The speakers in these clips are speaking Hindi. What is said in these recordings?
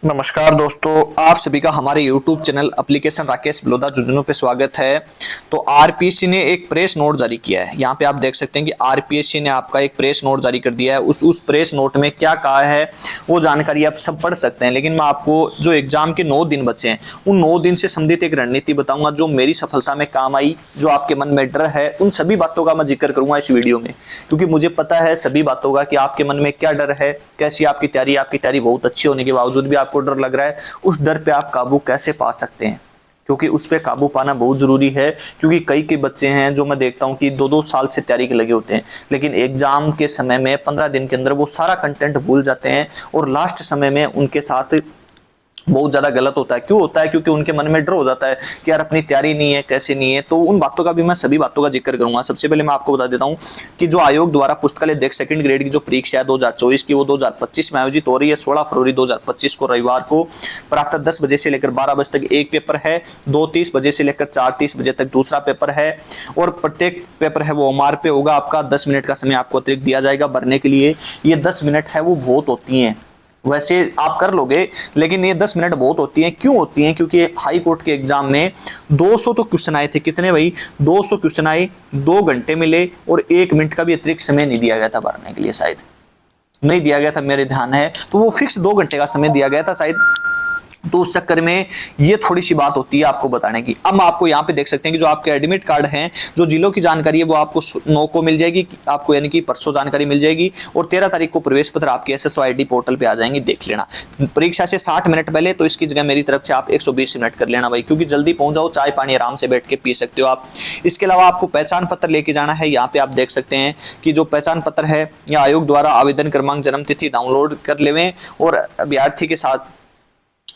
नमस्कार दोस्तों, आप सभी का हमारे YouTube channel application Rakesh Baloda जुड़ने पे स्वागत है। तो आरपीएससी ने एक प्रेस नोट जारी किया है। यहाँ पे आप देख सकते हैं कि आरपीएससी ने आपका एक प्रेस नोट जारी कर दिया है। उस प्रेस नोट में क्या कहा है वो जानकारी आप सब पढ़ सकते हैं, लेकिन मैं आपको जो एग्जाम के 9 दिन बचे हैं उन 9 दिन से संबंधित एक रणनीति बताऊंगा जो मेरी सफलता में काम आई। जो आपके मन में डर है उन सभी बातों का मैं जिक्र करूंगा इस वीडियो में, क्योंकि मुझे पता है सभी बातों का कि आपके मन में क्या डर है, कैसी आपकी तैयारी बहुत अच्छी होने के बावजूद भी आपको डर लग रहा है। उस डर पे आप काबू कैसे पा सकते हैं, क्योंकि उस पे काबू पाना बहुत जरूरी है। क्योंकि कई के बच्चे हैं जो मैं देखता हूं कि 2-2 साल से तैयारी के लगे होते हैं, लेकिन एग्जाम के समय में 15 दिन के अंदर वो सारा कंटेंट भूल जाते हैं और लास्ट समय में उनके साथ बहुत ज्यादा गलत होता है। क्यों होता है? क्योंकि उनके मन में डर हो जाता है कि यार अपनी तैयारी नहीं है, कैसे नहीं है। तो उन बातों का भी मैं सभी बातों का जिक्र करूंगा। सबसे पहले मैं आपको बता देता हूं कि जो आयोग द्वारा पुस्तकालय देख सेकंड ग्रेड की जो परीक्षा है 2024 की, वो 2025 में आयोजित हो रही है। 16 फरवरी 2025 को रविवार को प्रातः 10 बजे से लेकर 12 बजे तक एक पेपर है, 2:30 बजे से लेकर 4:30 बजे तक दूसरा पेपर है, और प्रत्येक पेपर है वो ओमार पे होगा। आपका 10 मिनट का समय आपको अतिरिक्त दिया जाएगा भरने के लिए। ये 10 मिनट है वो बहुत होती हैं, वैसे आप कर लोगे, लेकिन ये 10 मिनट बहुत होती हैं। क्यों होती हैं? क्योंकि हाई कोर्ट के एग्जाम में 200 तो क्वेश्चन आए थे। कितने भाई? 200 क्वेश्चन आए, 2 घंटे मिले और 1 मिनट का भी अतिरिक्त समय नहीं दिया गया था भरने के लिए, शायद नहीं दिया गया था, मेरे ध्यान है। तो वो फिक्स 2 घंटे का समय दिया गया था शायद। तो उस चक्कर में ये थोड़ी सी बात होती है आपको बताने की। अब आपको यहाँ पे देख सकते हैं कि जो आपके एडमिट कार्ड हैं, जो जिलों की जानकारी है वो आपको 9 को मिल जाएगी, आपको यानी कि परसों जानकारी मिल जाएगी। और 13 तारीख को प्रवेश पत्र आपके SSOID पोर्टल पे आ जाएंगे, देख लेना। परीक्षा से 60 मिनट पहले, तो इसकी जगह मेरी तरफ से आप 120 मिनट कर लेना भाई, क्योंकि जल्दी पहुंच जाओ, चाय पानी आराम से बैठ के पी सकते हो आप। इसके अलावा आपको पहचान पत्र लेके जाना है। यहाँ पे आप देख सकते हैं कि जो पहचान पत्र है या आयोग द्वारा आवेदन क्रमांक, जन्म तिथि डाउनलोड कर लेवें, और अभ्यर्थी के साथ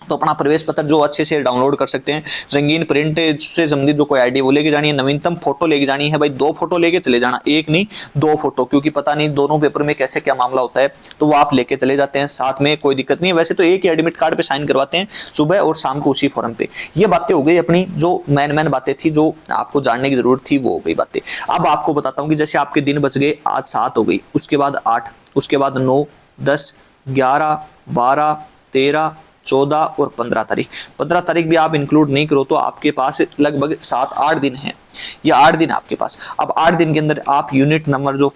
तो अपना प्रवेश पत्र जो अच्छे से डाउनलोड कर सकते हैं। रंगीन प्रिंट से संबंधित जो कोई आईडी वो लेके जानी है। नवीनतम फोटो लेके जानी है भाई, 2 फोटो लेके चले जाना, एक नहीं 2 फोटो, क्योंकि पता नहीं दोनों पेपर में कैसे क्या मामला होता है। तो वो आप लेके चले जाते हैं साथ में, कोई दिक्कत नहीं है। वैसे तो एक ही एडमिट कार्ड पे साइन करवाते हैं, सुबह और शाम को उसी फॉर्म पे। ये बातें हो गई अपनी, जो मेन बातें थी जो आपको जानने की जरूरत थी, वो हो गई बातें। अब आपको बताता हूँ कि जैसे आपके दिन बच गए, आज 7 हो गई, उसके बाद 8, उसके बाद 9, 10, 11, 12, 13, 14 और 15 तारीख। 15 तारीख भी आप इंक्लूड नहीं करो तो आपके पास लगभग 7-8 दिन हैं। ये 8 दिन आपके पास। अब 8 दिन के अंदर आप यूनिट नंबर जो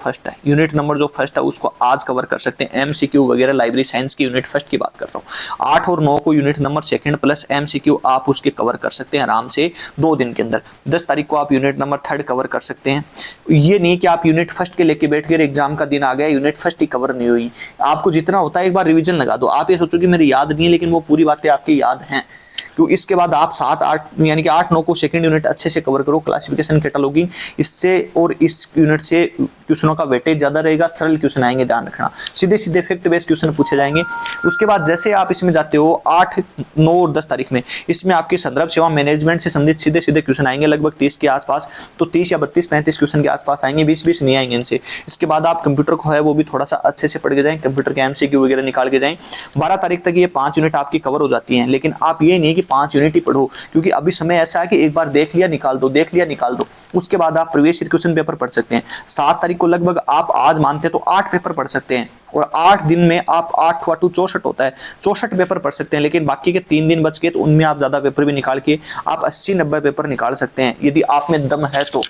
फर्स्ट है उसको आज कवर कर सकते हैं। MCQ वगैरह लाइब्रेरी साइंस की यूनिट फर्स्ट की बात कर रहा हूँ। 8 और 9 को unit number second plus MCQ आप उसके कवर कर सकते हैं आराम से 2 दिन के अंदर। 10 तारीख को आप यूनिट नंबर थर्ड कवर कर सकते हैं। ये नहीं कि आप यूनिट फर्स्ट के लेके बैठ गए, एग्जाम का दिन आ गया, यूनिट फर्स्ट ही कवर नहीं हुई। आपको जितना होता है एक बार रिविजन लगा दो। आप ये सोचो कि मेरी याद नहीं है, लेकिन वो पूरी बातें आपकी याद हैं। क्यों? इसके बाद आप 7-8 यानी कि 8-9 को सेकंड यूनिट अच्छे से कवर करो। क्लासिफिकेशन, कैटलॉगिंग, इससे और इस यूनिट से क्वेश्चनों का वेटेज ज्यादा रहेगा। सरल क्वेश्चन आएंगे, ध्यान रखना। सीधे सीधे फैक्ट बेस्ड क्वेश्चन पूछे जाएंगे। उसके बाद जैसे आप इसमें जाते हो 8, 9 और 10 तारीख में, इसमें आपकी संदर्भ सेवा मैनेजमेंट से संबंधित सीधे सीधे क्वेश्चन आएंगे, लगभग 30 के आसपास। तो 30 या 32-35 क्वेश्चन के आसपास आएंगे, 20-20 नहीं आएंगे इनसे। इसके बाद आप कंप्यूटर को है वो भी थोड़ा सा अच्छे से पढ़ के जाएं, कंप्यूटर के MCQ वगैरह निकाल के जाएं। 12 तारीख तक ये 5 यूनिट आपकी कवर हो जाती हैं। लेकिन आप ये नहीं कि 5 यूनिट ही पढ़ो, क्योंकि अभी समय ऐसा है कि एक बार देख लिया निकाल दो, देख लिया निकाल दो। उसके बाद आप प्रीवियस ईयर क्वेश्चन पेपर पढ़ सकते हैं। 7 तारीख को लगभग आप आज मानते तो 8 पेपर पढ़ सकते हैं, और 8 दिन में आप 8-8 64 होता है, 64 पेपर पढ़ सकते हैं। लेकिन बाकी के 3 दिन बच गए तो उनमें आप ज्यादा पेपर भी निकाल के आप 80-90 पेपर निकाल सकते हैं, यदि आप में दम है तो।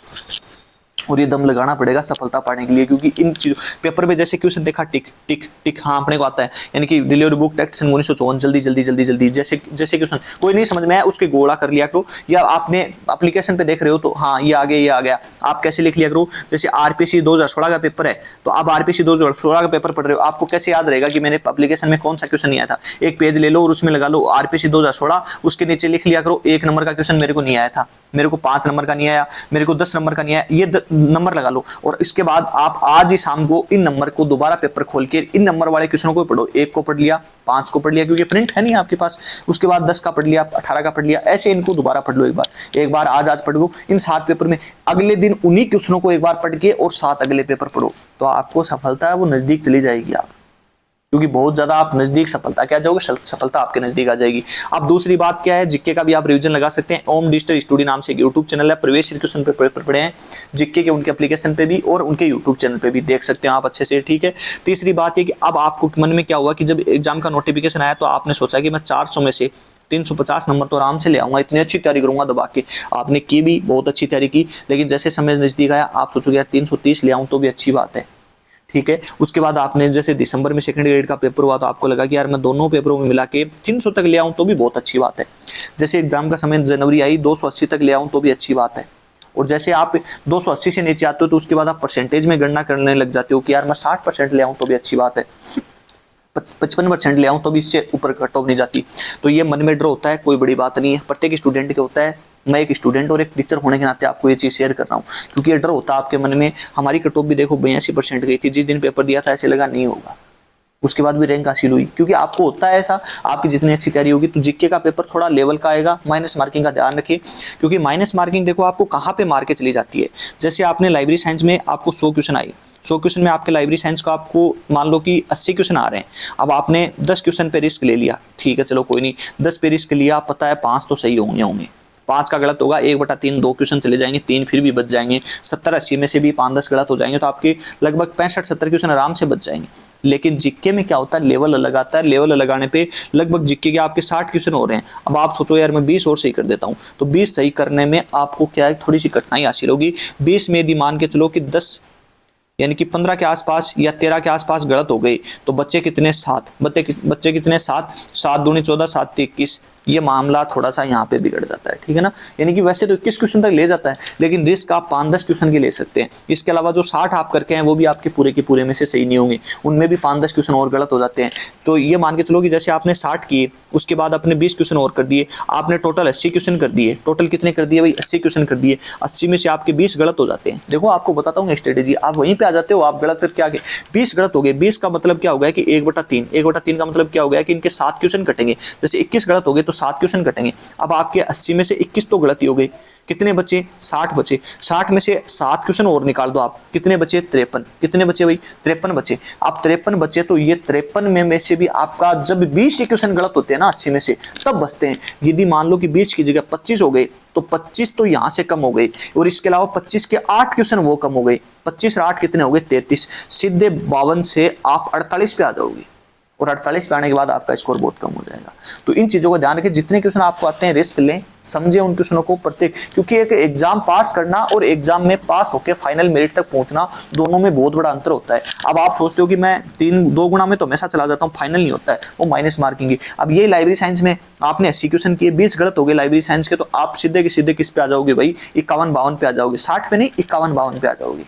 और ये दम लगाना पड़ेगा सफलता पाने के लिए, क्योंकि इन चीजों पेपर में जैसे क्वेश्चन देखा टिक टिक टिक, हाँ अपने को आता है, यानी कि डिलीवरी बुक टेक्स्ट 1954 जल्दी जल्दी जल्दी जल्दी, जैसे जैसे क्वेश्चन कोई नहीं समझ में आया उसके गोला कर लिया करो। या आपने एप्लीकेशन पे देख रहे हो तो हाँ ये आ गया ये आ गया, आप कैसे लिख लिया करो। जैसे RPSC 2016 का पेपर है, तो आप RPSC 2016 का पेपर पढ़ रहे हो, आपको कैसे याद रहेगा कि मैंने एप्लीकेशन में कौन सा क्वेश्चन नहीं आया था। एक पेज ले लो और उसमें लगा लो RPSC 2016, उसके नीचे लिख लिया करो 1 नंबर का क्वेश्चन मेरे को नहीं आया था, मेरे को 5 नंबर का नहीं आया, मेरे को 10 नंबर का नहीं आया, ये नंबर लगा लो। और इसके बाद आप आज ही शाम को इन नंबर को दोबारा पेपर खोल के इन नंबर वाले क्वेश्चनों को पढ़ो। 1 को पढ़ लिया, 5 को पढ़ लिया, क्योंकि प्रिंट है नहीं आपके पास। उसके बाद 10 का पढ़ लिया, 18 का पढ़ लिया, ऐसे इनको दोबारा पढ़ लो एक बार आज पढ़ लो इन 7 पेपर में। अगले दिन उन्हीं क्वेश्चनों को एक बार पढ़ के और 7 अगले पेपर पढ़ो, तो आपको सफलता है वो नजदीक चली जाएगी। आप क्योंकि बहुत ज्यादा आप नजदीक सफलता क्या जाओगे, सफलता आपके नजदीक आ जाएगी। अब दूसरी बात क्या है, जीके का भी आप रिवीजन लगा सकते हैं। ओम डिजिटल स्टूडी नाम से एक यूट्यूब चैनल है, प्रवेश क्वेश्चन पेपर पढ़े हैं जीके के, उनके एप्लीकेशन पे भी और उनके यूट्यूब चैनल पे भी देख सकते हैं आप अच्छे से, ठीक है। तीसरी बात ये कि अब आपको मन में क्या हुआ कि जब एग्जाम का नोटिफिकेशन आया तो आपने सोचा कि मैं 400 में से 350 नंबर तो आराम से ले आऊंगा, इतनी अच्छी तैयारी करूंगा दबा के। आपने की भी, बहुत अच्छी तैयारी की, लेकिन जैसे समय नजदीक आया आप सोचोगे यार 330 ले आऊं तो भी अच्छी बात है, ठीक है। उसके बाद आपने जैसे दिसंबर में सेकंड ग्रेड का पेपर हुआ तो आपको लगा कि यार मैं दोनों पेपरों में मिला के 300 तक ले आऊं तो भी बहुत अच्छी बात है। जैसे एग्जाम का समय जनवरी आई 280 तक ले आऊं तो भी अच्छी बात है। और जैसे आप 280 से नीचे आते हो तो उसके बाद आप परसेंटेज में गणना करने लग जाते हो कि यार मैं 60% ले आऊं तो भी अच्छी बात है, 55% ले आऊं तो भी इससे ऊपर कट ऑफ नहीं जाती। तो ये मन में डर होता है, कोई बड़ी बात नहीं है, प्रत्येक स्टूडेंट के होता है। मैं एक स्टूडेंट और एक टीचर होने के नाते आपको ये चीज़ शेयर कर रहा हूँ, क्योंकि ये डर होता है आपके मन में। हमारी कट ऑफ भी देखो 82% गई थी, जिस दिन पेपर दिया था ऐसे लगा नहीं होगा, उसके बाद भी रैंक हासिल हुई। क्योंकि आपको होता है ऐसा, आपकी जितनी अच्छी तैयारी होगी तो जीके का पेपर थोड़ा लेवल का आएगा। माइनस मार्किंग का ध्यान रखिए, क्योंकि माइनस मार्किंग देखो आपको कहाँ पे मार के चली जाती है। जैसे आपने लाइब्रेरी साइंस में आपको 100 क्वेश्चन आई, 100 क्वेश्चन में आपके लाइब्रेरी साइंस का आपको मान लो कि 80 क्वेश्चन आ रहे हैं। अब आपने 10 क्वेश्चन पे रिस्क ले लिया, ठीक है चलो कोई नहीं, 10 पे रिस्क लिया, पता है 5 तो सही होंगे, 5 का गलत होगा, 1/3 2 क्वेश्चन चले जाएंगे, 3 फिर भी बच जाएंगे, 70-80 में से भी 5-10 गलत हो जाएंगे तो आपके लगभग 65-70 क्वेश्चन आराम से बच जाएंगे। लेकिन जीके में क्या होता है, लेवल अलग आता है, लेवल लगाने पे लगभग जीके के आपके 60 क्वेश्चन हो रहे हैं। अब आप सोचो यार मैं 20 और सही कर देता हूँ, तो 20 सही करने में आपको क्या है, थोड़ी सी कठिनाई हासिल होगी। 20 में यदि मान के चलो कि 10 यानी कि 15 के आसपास या 13 के आसपास गलत हो गई तो बच्चे कितने, 7 बच्चे कितने, 7 7 दूनी 14, 7 3 21। ये मामला थोड़ा सा यहाँ पे बिगड़ जाता है, ठीक है ना। यानी कि वैसे तो 21 क्वेश्चन तक ले जाता है, लेकिन रिस्क आप 5-10 क्वेश्चन के ले सकते हैं। इसके अलावा जो 60 आप करके हैं वो भी आपके पूरे के पूरे में से सही नहीं होंगे, उनमें भी 5-10 क्वेश्चन और गलत हो जाते हैं। तो ये मान के चलो कि जैसे आपने 60 किए, उसके बाद आपने 20 क्वेश्चन और कर दिए, आपने टोटल 80 क्वेश्चन कर दिए। टोटल कितने कर दिए भाई, 80 क्वेश्चन कर दिए, 80 में से आपके 20 गलत हो जाते हैं। देखो आपको बताता हूँ स्ट्रेटेजी, आप वहीं पे आ जाते हो, आप गलत करके आगे 20 गलत हो गए। 20 का मतलब क्या हो गया कि 1/3 का मतलब क्या हो गया कि इनके 7 क्वेश्चन कटेंगे। जैसे 21 गलत हो गए तो 7 क्वेश्चन कटेंगे। अब आपके 80 में से 21 तो गलती हो गई, कितने बचे, 60 बचे। 60 में से 7 क्वेश्चन और निकाल दो आप, कितने बचे, 53। कितने बचे भाई, 53 बचे। आप 53 बचे तो ये 53 में से भी आपका जब 20 क्वेश्चन गलत होते हैं ना 80 में से, तब बचते हैं। यदि मान लो कि 20 की जगह 25 हो गए तो 25 तो यहां से कम हो गई, और इसके अलावा 25 के 8 क्वेश्चन वो कम हो गए। 25 और 8 कितने हो गए, 33। सीधे 52 से आप 48 पे आ जाओगे, और 48 पे आने के बाद आपका स्कोर बहुत कम हो जाएगा। तो इन चीजों का ध्यान रखें, जितने क्वेश्चन आपको आते हैं रिस्क लें, समझे उन क्वेश्चनों को प्रत्येक, क्योंकि एक एग्जाम पास करना और एग्जाम में पास होकर फाइनल मेरिट तक पहुंचना, दोनों में बहुत बड़ा अंतर होता है। अब आप सोचते हो कि मैं 2 गुना में तो हमेशा चला जाता हूँ, फाइनल नहीं होता है, वो माइनस मार्किंग की। अब ये लाइब्रेरी साइंस में आपने 80 क्वेश्चन किए, 20 गलत हो गए लाइब्रेरी साइंस के, तो आप सीधे के सीधे किस पे आ जाओगे भाई, 51-52 पे आ जाओगे। 60 पे नहीं, 51-52 पे आ जाओगे।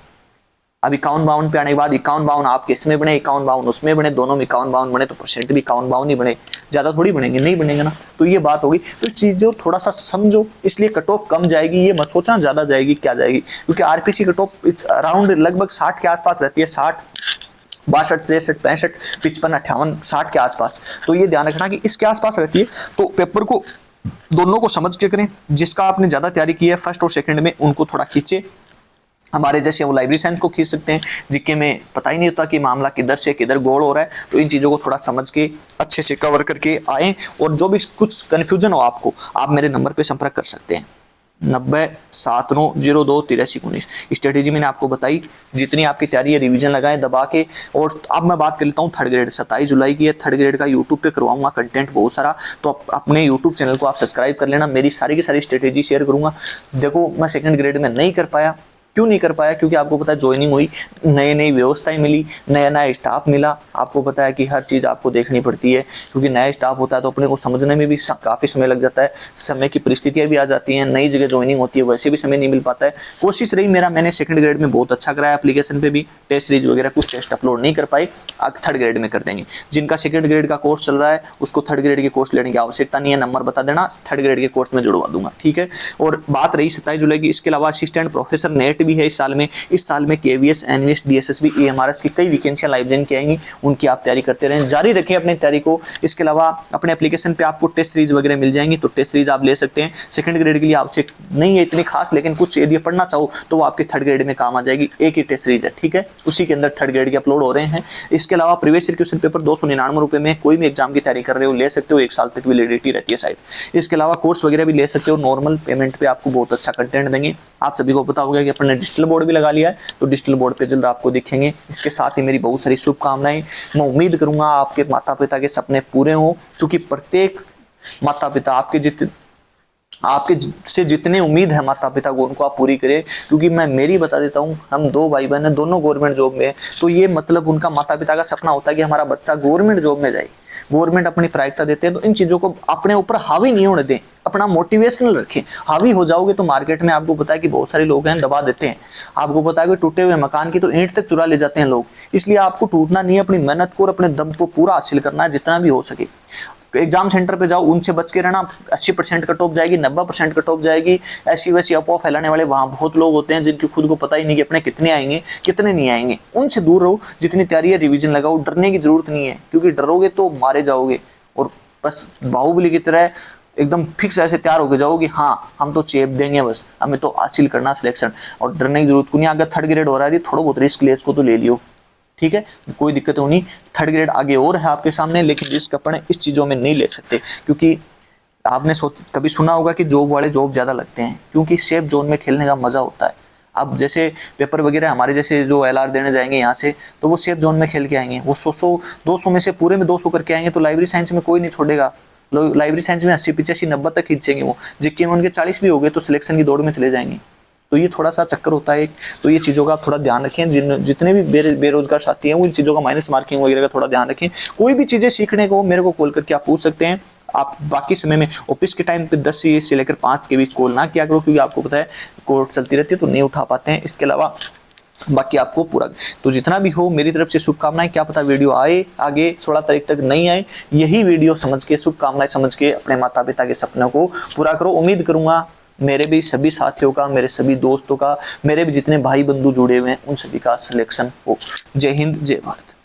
अब 51-52 पे आने के बाद 51-52 आपके इसमें बने, 51-52 उसमें बने, दोनों में 51-52 बने तो परसेंट भी 51-52 ही बने, ज्यादा थोड़ी बनेंगे, नहीं बनेंगे ना। तो ये बात होगी। तो चीजें थोड़ा सा समझो, इसलिए कट ऑफ कम जाएगी, ये मत सोचना ज्यादा जाएगी क्या जाएगी, क्योंकि आरपीसी कट ऑफ अराउंड लगभग 60 के आसपास रहती है, 60 62 63 65 55 58 60 के आसपास। तो ये ध्यान रखना कि इसके आसपास रहती है। तो पेपर को दोनों को समझ के करें, जिसका आपने ज्यादा तैयारी की है फर्स्ट और सेकंड में उनको थोड़ा खींचे। हमारे जैसे वो लाइब्रेरी साइंस को खींच सकते हैं, जीके में पता ही नहीं होता कि मामला किधर से किधर गोल हो रहा है। तो इन चीज़ों को थोड़ा समझ के अच्छे से कवर करके आए, और जो भी कुछ कन्फ्यूजन हो आपको, आप मेरे नंबर पे संपर्क कर सकते हैं 9079028319। स्ट्रेटेजी मैंने आपको बताई, जितनी आपकी तैयारी है रिवीजन लगाएं दबा के। और अब मैं बात कर लेता हूँ थर्ड ग्रेड, 27 जुलाई की है, थर्ड ग्रेड का यूट्यूब पे करवाऊंगा कंटेंट बहुत सारा। तो अपने यूट्यूब चैनल को आप सब्सक्राइब कर लेना, मेरी सारी की सारी स्ट्रेटेजी शेयर करूंगा। देखो मैं सेकंड ग्रेड में नहीं कर पाया, क्यों नहीं कर पाया, क्योंकि आपको पता है ज्वाइनिंग हुई, नई नई व्यवस्थाएं मिली, नया नया स्टाफ मिला। आपको पता है कि हर चीज़ आपको देखनी पड़ती है, क्योंकि नया स्टाफ होता है तो अपने को समझने में भी काफ़ी समय लग जाता है, समय की परिस्थितियां भी आ जाती हैं, नई जगह ज्वाइनिंग होती है, वैसे भी समय नहीं मिल पाता है। कोशिश रही मैंने सेकंड ग्रेड में बहुत अच्छा कराया, एप्लीकेशन पे भी टेस्ट सीरीज वगैरह कुछ टेस्ट अपलोड नहीं कर पाए, थर्ड ग्रेड में कर देंगे। जिनका सेकंड ग्रेड का कोर्स चल रहा है उसको थर्ड ग्रेड के कोर्स लेने की आवश्यकता नहीं है, नंबर बता देना, थर्ड ग्रेड के कोर्स में जुड़वा दूंगा, ठीक है। और बात रही 27 जुलाई की, इसके अलावा असिस्टेंट प्रोफेसर नेट सेट भी है इस साल में केवीएस, एनवीएस, डीएसएसबी, एएमआरएस की कई वैकेंसियां लाइव ज्वाइन की आएंगी, उनकी आप तैयारी करते रहें, जारी रखें अपनी तैयारी को। इसके अलावा अपने एप्लीकेशन पे आपको टेस्ट सीरीज वगैरह मिल जाएंगी, तो टेस्ट सीरीज आप ले सकते हैं। सेकंड ग्रेड के लिए आपसे नहीं है इतनी खास, लेकिन कुछ यदि पढ़ना चाहो तो वो आपके थर्ड ग्रेड में काम आ जाएगी। एक ही टेस्ट सीरीज है, ठीक है, उसी के अंदर थर्ड ग्रेड के अपलोड हो रहे हैं। इसके अलावा प्रीवियस ईयर क्वेश्चन पेपर 299 रुपए में कोई भी एग्जाम की तैयारी कर रहे हो ले सकते हो, 1 साल तक वैलिडिटी रहती है शायद। इसके अलावा कोर्स वगैरह भी ले सकते हो, नॉर्मल पेमेंट पे आपको बहुत अच्छा कंटेंट देंगे। आप सभी को पता होगा कि अपने डिजिटल बोर्ड भी लगा लिया है, तो डिजिटल बोर्ड पे जल्द आपको दिखेंगे। इसके साथ ही मेरी बहुत सारी शुभकामनाएं। मैं उम्मीद करूंगा आपके माता पिता के सपने पूरे हों, क्योंकि प्रत्येक माता पिता आपके से जितने उम्मीद है माता पिता को, उनको आप पूरी करें। क्योंकि मैं मेरी बता देता हूँ, हम 2 भाई बहन हैं, दोनों गवर्नमेंट जॉब में है, तो ये मतलब उनका माता पिता का सपना होता है कि हमारा बच्चा गवर्नमेंट जॉब में जाए। गवर्नमेंट अपनी प्राथमिकता देते हैं, तो इन चीजों को अपने ऊपर हावी नहीं होने दें, अपना मोटिवेशनल रखें। हावी हो जाओगे तो मार्केट में आपको पता है कि बहुत सारे लोग हैं दबा देते हैं। आपको पता है कि टूटे हुए मकान की तो ईंट तक चुरा ले जाते हैं लोग। इसलिए आपको टूटना नहीं है, अपनी मेहनत को और अपने दम को पूरा हासिल करना है जितना भी हो सके। एग्जाम सेंटर पे जाओ, उनसे बच के रहना। 80% कट ऑफ जाएगी, 90% कट ऑफ जाएगी। ऐसी वैसी अफवाह फैलाने वाले वहां बहुत लोग होते हैं जिनकी खुद को पता ही नहीं कि अपने कितने आएंगे कितने नहीं आएंगे। उनसे दूर रहो। जितनी तैयारी है रिवीजन लगाओ, डरने की जरूरत नहीं है, क्योंकि डरोगे तो मारे जाओगे। और बस बाहुबली की तरह एकदम फिक्स ऐसे तैयार होके जाओ कि हाँ हम तो चेप देंगे, बस हमें तो हासिल करना सिलेक्शन, और डरने की जरूरत को नहीं। अगर थर्ड ग्रेड हो रहा है, थोड़ा बहुत रिस्क ले, इसको तो ले लियो, ठीक है, कोई दिक्कत नहीं। थर्ड ग्रेड आगे और है आपके सामने, लेकिन रिस्क अपने इस चीजों में नहीं ले सकते। क्योंकि आपने कभी सुना होगा कि जॉब वाले जॉब ज्यादा लगते हैं, क्योंकि सेफ जोन में खेलने का मजा होता है। अब जैसे पेपर वगैरह हमारे जैसे जो एलआर देने जाएंगे यहाँ से, तो वो सेफ जोन में खेल के आएंगे। वो 100-200 में से पूरे में 200 करके आएंगे, तो लाइब्रेरी साइंस में कोई नहीं छोड़ेगा। लाइब्रेरी साइंस में 80-85-90 तक खींचेंगे वो। जीके में उनके 40 भी हो गए तो सिलेक्शन की दौड़ में चले जाएंगे। तो ये थोड़ा सा चक्कर होता है। तो ये चीज़ों का आप थोड़ा ध्यान रखें। जितने भी बेरोजगार साथी हैं वो इन चीज़ों का माइनस मार्किंग वगैरह का थोड़ा ध्यान रखें। कोई भी चीज़ें सीखने को मेरे को कॉल करके आप पूछ सकते हैं। आप बाकी समय में ऑफिस के टाइम पे 10 से लेकर 5 के बीच कॉल ना किया करो, क्योंकि आपको पता है कोर्ट चलती रहती है तो नहीं उठा पाते हैं। इसके अलावा बाकी आपको पूरा, तो जितना भी हो मेरी तरफ से शुभकामनाएं। क्या पता वीडियो आए आगे 16 तारीख तक नहीं आए, यही वीडियो समझ के, शुभकामनाएं समझ के अपने माता पिता के सपनों को पूरा करो। उम्मीद करूंगा मेरे भी सभी साथियों का, मेरे सभी दोस्तों का, मेरे भी जितने भाई बंधु जुड़े हुए हैं उन सभी का सिलेक्शन हो। जय हिंद, जय भारत।